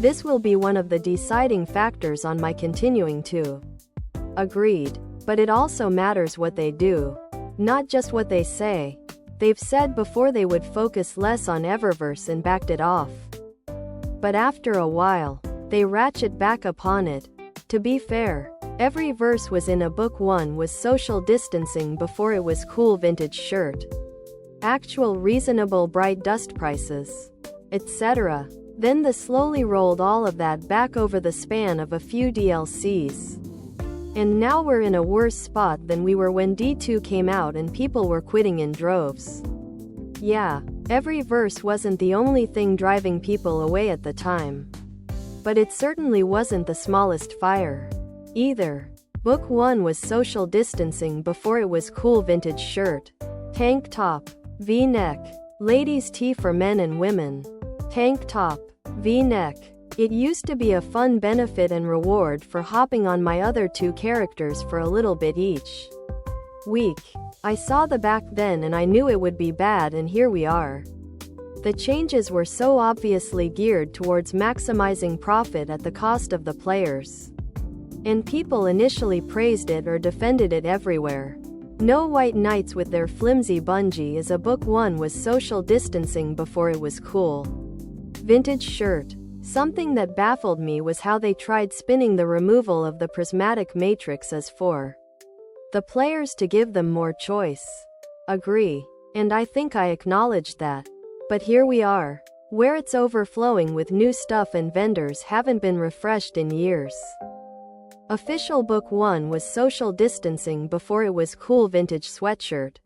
This will be one of the deciding factors on my continuing to. Agreed. But it also matters what they do, not just what they say. They've said before they would focus less on Eververse and backed it off. But after a while, they ratchet back upon it. To be fair, every verse was in a book. One was social distancing before it was cool vintage shirt. Actual reasonable bright dust prices, etc. Then they slowly rolled all of that back over the span of a few DLCs. And now we're in a worse spot than we were when D2 came out and people were quitting in droves. Yeah, every verse wasn't the only thing driving people away at the time. But it certainly wasn't the smallest fire either. Book 1 was social distancing before it was cool vintage shirt. Tank top, V-neck, ladies' tee for men and women. Tank top, V-neck. It used to be a fun benefit and reward for hopping on my other two characters for a little bit each week. I saw the back then and I knew it would be bad, and here we are. The changes were so obviously geared towards maximizing profit at the cost of the players. And people initially praised it or defended it everywhere. No White Knights with their flimsy bungee as a book. 1 was social distancing before it was cool vintage shirt. Something that baffled me was how they tried spinning the removal of the prismatic matrix as for the players to give them more choice. Agree. And I think I acknowledged that. But here we are, where it's overflowing with new stuff and vendors haven't been refreshed in years. Official book 1 was social distancing before it was cool vintage sweatshirt.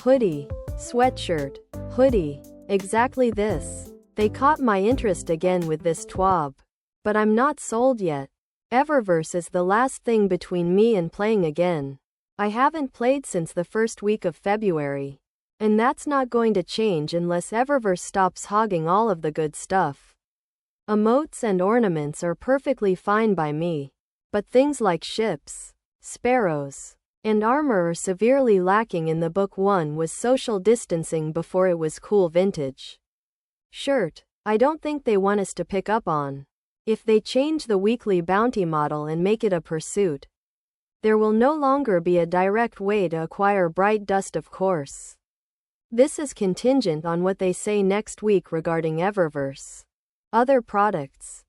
Hoodie. Sweatshirt. Hoodie. Exactly this. They caught my interest again with this twab. But I'm not sold yet. Eververse is the last thing between me and playing again. I haven't played since the first week of February. And that's not going to change unless Eververse stops hogging all of the good stuff. Emotes and ornaments are perfectly fine by me. But things like ships, sparrows, and armor are severely lacking in the book. 1 was social distancing before it was cool vintage shirt. I don't think they want us to pick up on. If they change the weekly bounty model and make it a pursuit, there will no longer be a direct way to acquire bright dust, of course. This is contingent on what they say next week regarding Eververse. Other products.